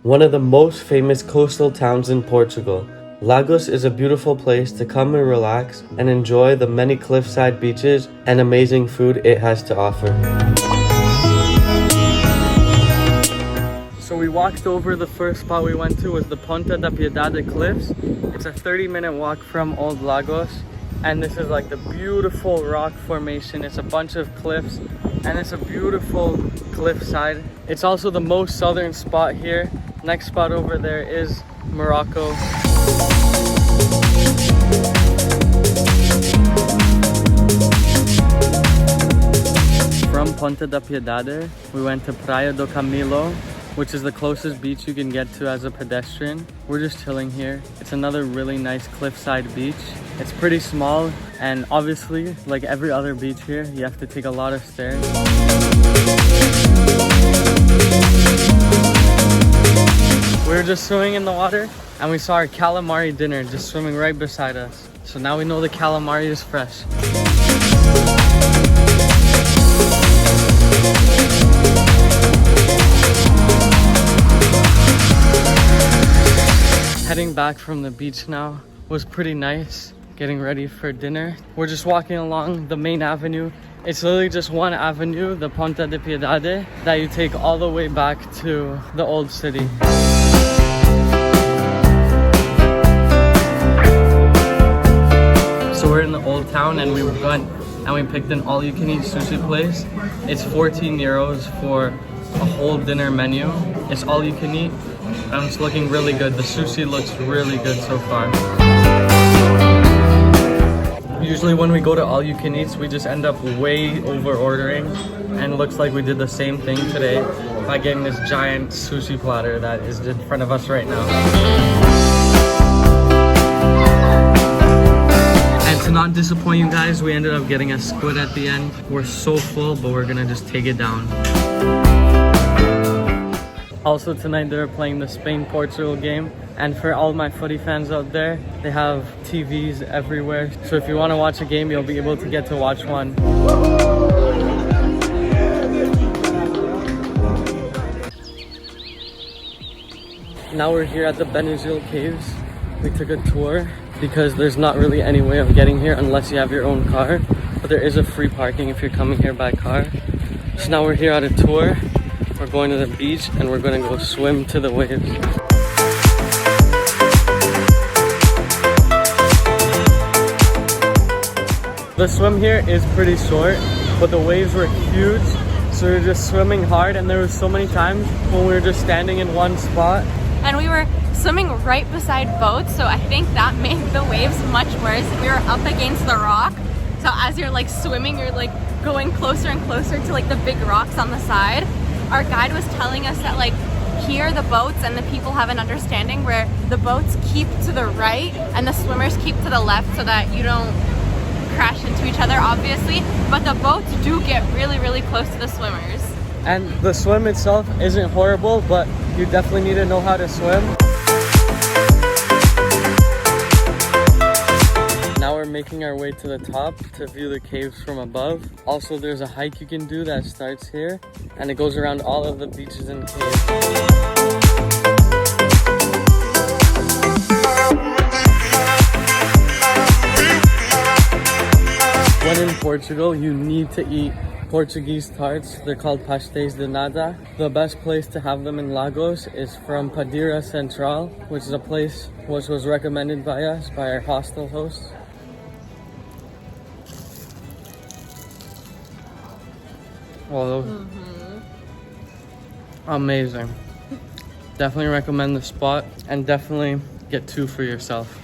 one of the most famous coastal towns in Portugal. Lagos is a beautiful place to come and relax and enjoy the many cliffside beaches and amazing food it has to offer. So we walked over. The first spot we went to was the Ponta da Piedade cliffs. It's a 30-minute walk from Old Lagos, and this is like the beautiful rock formation. It's a bunch of cliffs and it's a beautiful cliffside. It's also the most southern spot here. Next spot over there is Morocco. From Ponta da Piedade, we went to Praia do Camilo, which is the closest beach you can get to as a pedestrian. We're just chilling here. It's another really nice cliffside beach. It's pretty small, and obviously, like every other beach here, you have to take a lot of stairs. We were just swimming in the water, and we saw our calamari dinner just swimming right beside us. So now we know the calamari is fresh. Heading back from the beach now was pretty nice. Getting ready for dinner. We're just walking along the main avenue. It's literally just one avenue, the Ponta da Piedade, that you take all the way back to the old city. So we're in the old town, and we went and we picked an all-you-can-eat sushi place. It's 14 euros for a whole dinner menu. It's all you can eat, and it's looking really good. The sushi looks really good so far. Usually when we go to all you can eats, we just end up way over ordering, and it looks like we did the same thing today by getting this giant sushi platter that is in front of us right now. And to not disappoint you guys, we ended up getting a squid at the end. We're so full, but we're gonna just take it down. Also tonight they're playing the Spain-Portugal game, and for all my footy fans out there, they have TVs everywhere. So if you want to watch a game, you'll be able to get to watch one. Now we're here at the Benagil Caves. We took a tour because there's not really any way of getting here unless you have your own car, but there is a free parking if you're coming here by car. So now we're here at a tour. We're going to the beach and we're going to go swim to the waves. The swim here is pretty short, but the waves were huge, so we were just swimming hard, and there were so many times when we were just standing in one spot. And we were swimming right beside boats, so I think that made the waves much worse. We were up against the rock, so as you're like swimming, you're like going closer and closer to like the big rocks on the side. Our guide was telling us that like here the boats and the people have an understanding where the boats keep to the right and the swimmers keep to the left so that you don't crash into each other, obviously, but the boats do get really, really close to the swimmers. And the swim itself isn't horrible, but you definitely need to know how to swim. Now we're making our way to the top to view the caves from above. Also, there's a hike you can do that starts here, and it goes around all of the beaches and caves. When in Portugal, you need to eat Portuguese tarts. They're called Pasteis de Nata. The best place to have them in Lagos is from Padaria Central, which is a place which was recommended by us, by our hostel hosts. Oh, amazing. Definitely recommend the spot, and definitely get 2 for yourself.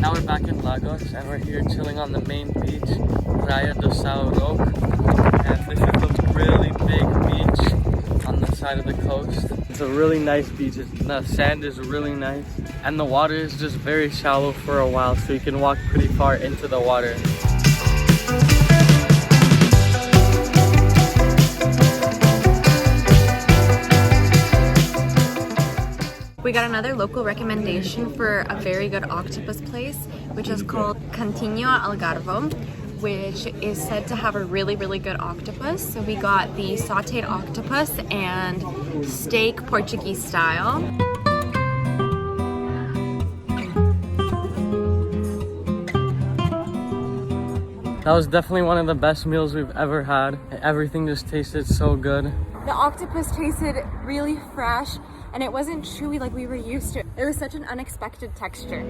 Now we're back in Lagos, and we're here chilling on the main beach, Praia Sao Roque. And this is a really big beach on the side of the coast. It's a really nice beach. The sand is really nice, and the water is just very shallow for a while, so you can walk pretty far into the water. We got another local recommendation for a very good octopus place, which is called Cantinho Algarve. which is said to have a really good octopus. So we got the sauteed octopus and steak Portuguese style. That was definitely one of the best meals we've ever had. Everything just tasted so good. The octopus tasted really fresh and it wasn't chewy like we were used to. It was such an unexpected texture.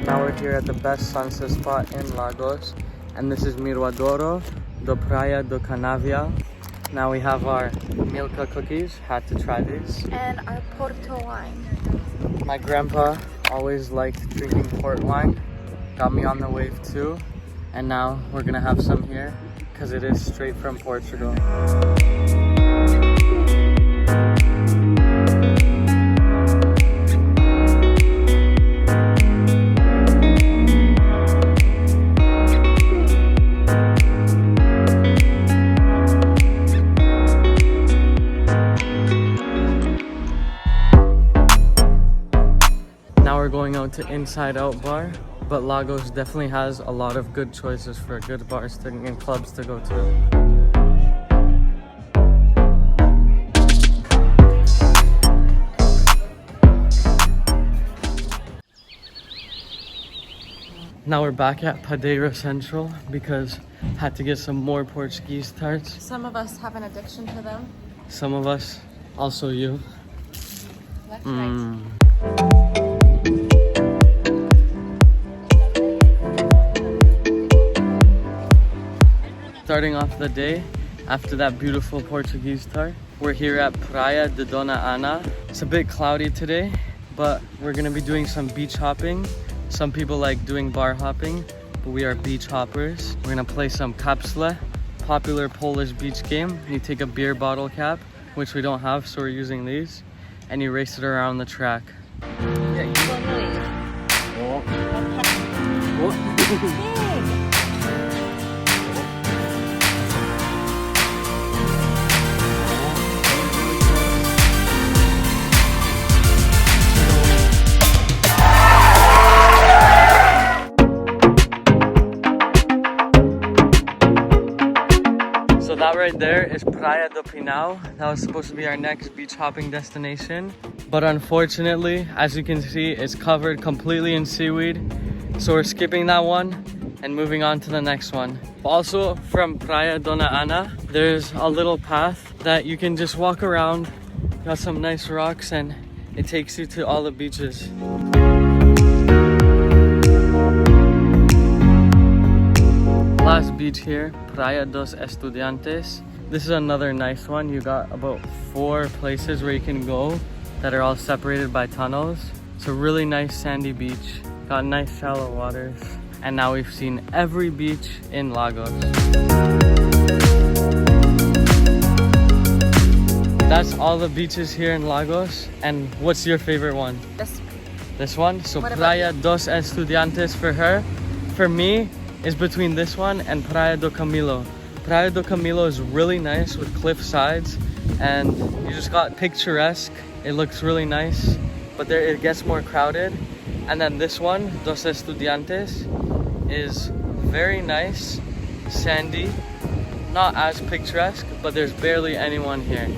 Now we're here at the best sunset spot in Lagos, and this is Miradoro do Praia do Canavia. Now we have our Milka cookies, had to try these. And our Porto wine. My grandpa always liked drinking port wine, got me on the wave too, and now we're gonna have some here because it is straight from Portugal. Now we're going out to Inside Out Bar, but Lagos definitely has a lot of good choices for good bars and clubs to go to. Now we're back at Padaria Central because had to get some more Portuguese tarts. Some of us have an addiction to them. Some of us, also you. That's right. Starting off the day after that beautiful Portuguese tart, we're here at Praia de Dona Ana. It's a bit cloudy today, but we're gonna be doing some beach hopping. Some people like doing bar hopping, but we are beach hoppers. We're gonna play some kapsle, popular Polish beach game. You take a beer bottle cap, which we don't have, so we're using these, and you race it around the track. So that right there is Praia do Pinhão. That was supposed to be our next beach hopping destination. But unfortunately, as you can see, it's covered completely in seaweed. So we're skipping that one and moving on to the next one. Also from Praia Dona Ana, there's a little path that you can just walk around. Got some nice rocks and it takes you to all the beaches. Last beach here, Praia dos Estudiantes. This is another nice one. You got about 4 places where you can go that are all separated by tunnels. It's a really nice sandy beach. Got nice shallow waters. And now we've seen every beach in Lagos. That's all the beaches here in Lagos. And what's your favorite one? This one? So Praia dos Estudiantes for her. For me, is between this one and Praia do Camilo. Praia do Camilo is really nice with cliff sides and you just got picturesque. It looks really nice, but there it gets more crowded. And then this one, Dos Estudiantes, is very nice, sandy, not as picturesque, but there's barely anyone here.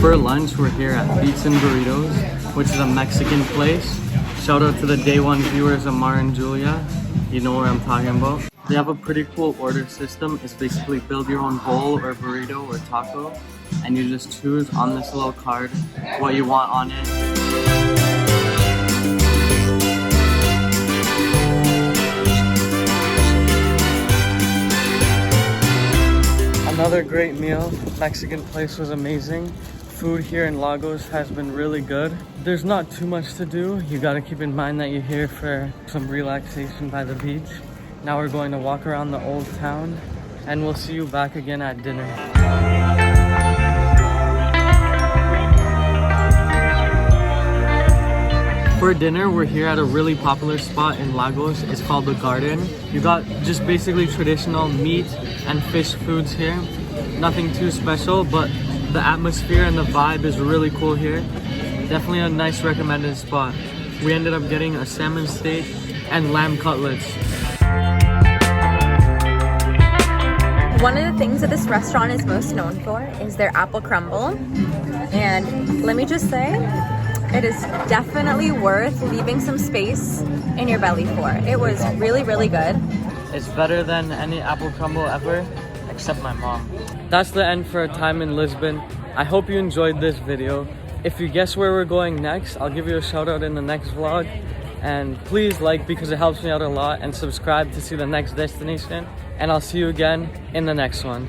For lunch, we're here at Beats and Burritos, which is a Mexican place. Shout out to the day one viewers, Amar and Julia. You know where I'm talking about. They have a pretty cool order system. It's basically build your own bowl or burrito or taco, and you just choose on this little card what you want on it. Another great meal. Mexican place was amazing. Food here in Lagos has been really good. There's not too much to do. You gotta keep in mind that you're here for some relaxation by the beach. Now we're going to walk around the old town and we'll see you back again at dinner. For dinner, we're here at a really popular spot in Lagos. It's called The Garden. You got just basically traditional meat and fish foods here. Nothing too special, but the atmosphere and the vibe is really cool here. Definitely a nice recommended spot. We ended up getting a salmon steak and lamb cutlets. One of the things that this restaurant is most known for is their apple crumble. And let me just say, it is definitely worth leaving some space in your belly for. It was really, really good. It's better than any apple crumble ever, except my mom. That's the end for our time in Lisbon. I hope you enjoyed this video. If you guess where we're going next, I'll give you a shout out in the next vlog. And please like, because it helps me out a lot, and subscribe to see the next destination. And I'll see you again in the next one.